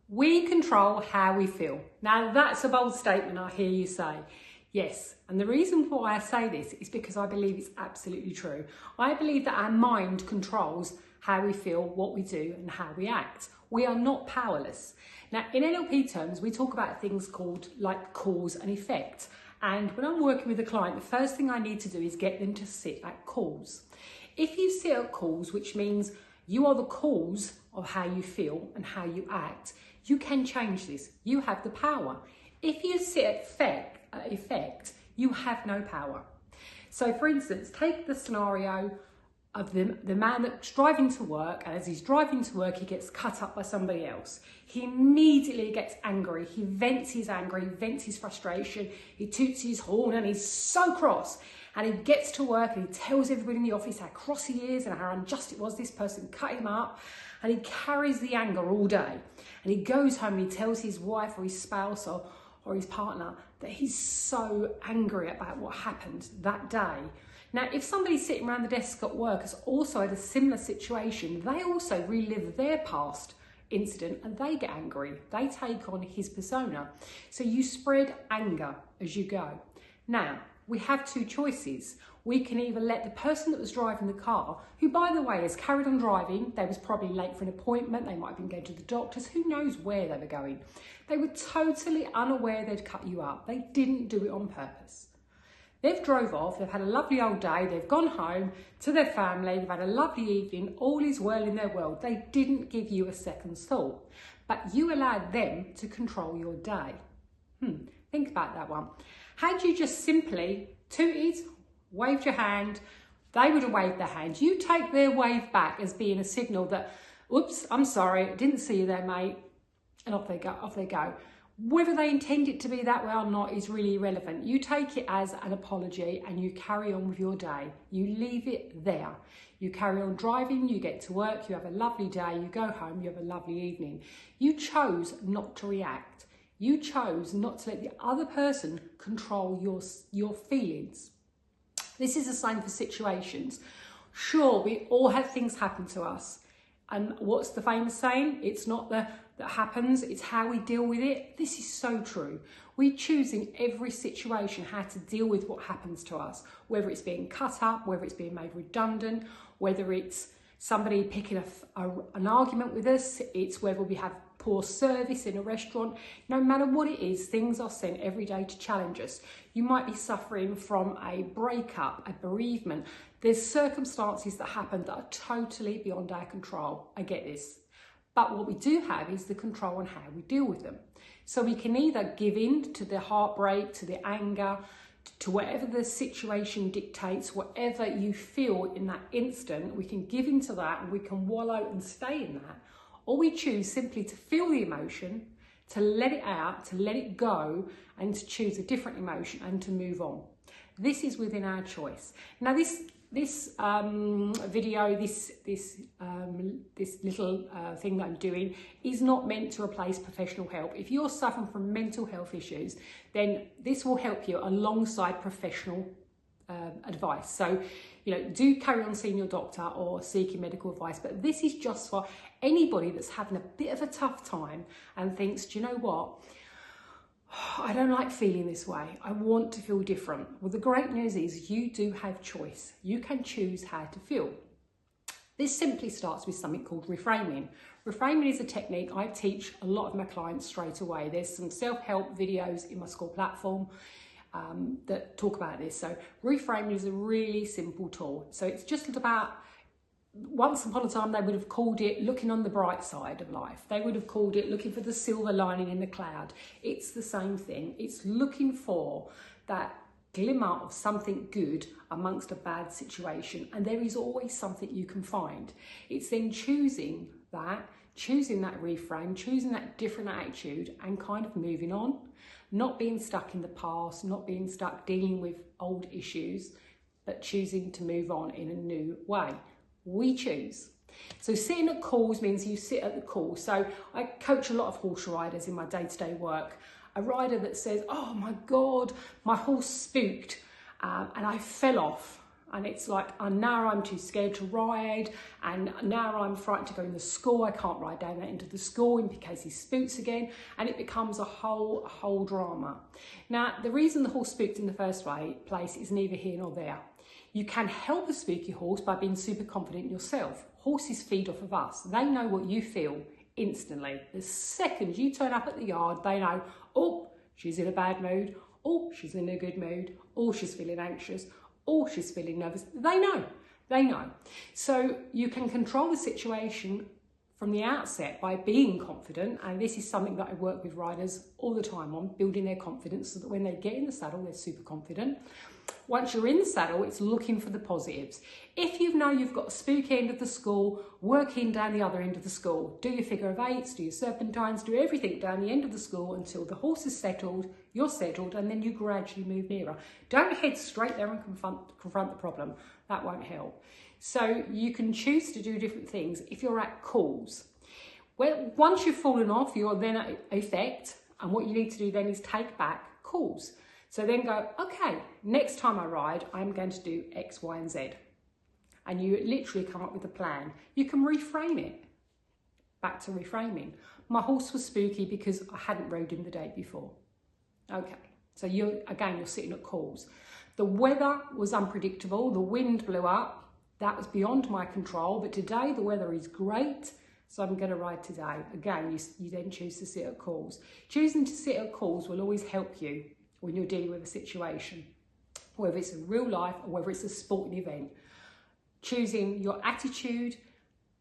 We control how we feel. Now that's a bold statement, I hear you say. Yes, and the reason why I say this is because I believe it's absolutely true. I believe that our mind controls how we feel, what we do, and how we act. We are not powerless. Now, in NLP terms, we talk about things called like cause and effect. And when I'm working with a client, the first thing I need to do is get them to sit at cause. If you sit at cause, which means you are the cause of how you feel and how you act, you can change this. You have the power. If you sit at effect, you have no power. So for instance, take the scenario of the man that's driving to work, and as he's driving to work, he gets cut up by somebody else. He immediately gets angry. He vents his anger, he vents his frustration, he toots his horn, and he's so cross. And he gets to work and he tells everybody in the office how cross he is and how unjust it was this person cut him up. And he carries the anger all day. And he goes home and he tells his wife or his spouse or his partner that he's so angry about what happened that day. Now, if somebody sitting around the desk at work has also had a similar situation, they also relive their past incident and they get angry. They take on his persona. So you spread anger as you go. Now, we have two choices. We can either let the person that was driving the car, who by the way has carried on driving, they was probably late for an appointment, they might have been going to the doctors, who knows where they were going. They were totally unaware they'd cut you up. They didn't do it on purpose. They've drove off, they've had a lovely old day, they've gone home to their family, they've had a lovely evening, all is well in their world. They didn't give you a second's thought, but you allowed them to control your day. Think about that one. Had you just simply tooted, waved your hand, they would have waved their hand. You take their wave back as being a signal that, oops, I'm sorry, I didn't see you there, mate, and off they go. Whether they intend it to be that way or not is really irrelevant. You take it as an apology and you carry on with your day. You leave it there. You carry on driving, you get to work, you have a lovely day, you go home, you have a lovely evening. You chose not to react. You chose not to let the other person control your feelings. This is the same for situations. Sure, we all have things happen to us. And what's the famous saying? It's not that happens, it's how we deal with it. This is so true. We choose in every situation how to deal with what happens to us, whether it's being cut up, whether it's being made redundant, whether it's somebody picking an argument with us, it's whether we have poor service in a restaurant. No matter what it is, things are sent every day to challenge us. You might be suffering from a breakup, a bereavement. There's circumstances that happen that are totally beyond our control. I get this. But what we do have is the control on how we deal with them. So we can either give in to the heartbreak, to the anger, to whatever the situation dictates, whatever you feel in that instant, we can give into that and we can wallow and stay in that. Or we choose simply to feel the emotion, to let it out, to let it go, and to choose a different emotion and to move on. This is within our choice. Now this video, this little thing that I'm doing is not meant to replace professional help. If you're suffering from mental health issues, then this will help you alongside professional advice. So, do carry on seeing your doctor or seeking medical advice, but this is just for anybody that's having a bit of a tough time and thinks, do you know what? I don't like feeling this way. I want to feel different. Well, the great news is you do have choice. You can choose how to feel. This simply starts with something called reframing. Reframing is a technique I teach a lot of my clients straight away. There's some self-help videos in my school platform that talk about this. So reframing is a really simple tool. So it's just about, once upon a time, they would have called it looking on the bright side of life. They would have called it looking for the silver lining in the cloud. It's the same thing. It's looking for that glimmer of something good amongst a bad situation. And there is always something you can find. It's then choosing that reframe, choosing that different attitude and kind of moving on, not being stuck in the past, not being stuck dealing with old issues, but choosing to move on in a new way. We choose. So sitting at calls means you sit at the call. So I coach a lot of horse riders in my day-to-day work. A rider that says, oh my God, my horse spooked and I fell off. and it's like, and now I'm too scared to ride, and now I'm frightened to go in the school, I can't ride down that into the school in case he spooks again, and it becomes a whole drama. Now, the reason the horse spooked in the first place is neither here nor there. You can help a spooky horse by being super confident in yourself. Horses feed off of us. They know what you feel instantly. The second you turn up at the yard, they know, oh, she's in a bad mood, oh, she's in a good mood, oh, she's feeling anxious, oh, she's feeling nervous. They know. So you can control the situation from the outset by being confident, and this is something that I work with riders all the time on, building their confidence so that when they get in the saddle, they're super confident. Once you're in the saddle, it's looking for the positives. If you know you've got a spooky end of the school, work in down the other end of the school. Do your figure of eights, do your serpentines, do everything down the end of the school until the horse is settled, you're settled, and then you gradually move nearer. Don't head straight there and confront the problem. That won't help. So you can choose to do different things if you're at calls. Well, once you've fallen off, you're then at effect, and what you need to do then is take back calls. So then go, okay, next time I ride, I'm going to do X, Y, and Z. And you literally come up with a plan. You can reframe it. Back to reframing. My horse was spooky because I hadn't rode him the day before. Okay, so you're sitting at calls. The weather was unpredictable. The wind blew up. That was beyond my control. But today the weather is great, so I'm going to ride today. Again, you then choose to sit at calls. Choosing to sit at calls will always help you when you're dealing with a situation, whether it's in real life or whether it's a sporting event. Choosing your attitude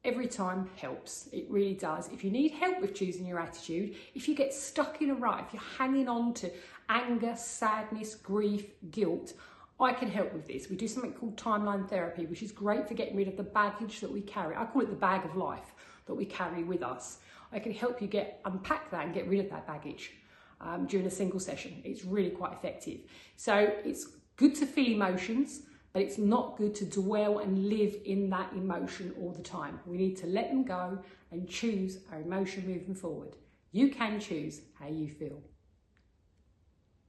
every time helps. It really does. If you need help with choosing your attitude, if you get stuck in a rut, if you're hanging on to anger, sadness, grief, guilt, I can help with this. We do something called timeline therapy, which is great for getting rid of the baggage that we carry. I call it the bag of life that we carry with us. I can help you unpack that and get rid of that baggage during a single session. It's really quite effective. So it's good to feel emotions, but it's not good to dwell and live in that emotion all the time. We need to let them go and choose our emotion moving forward. You can choose how you feel.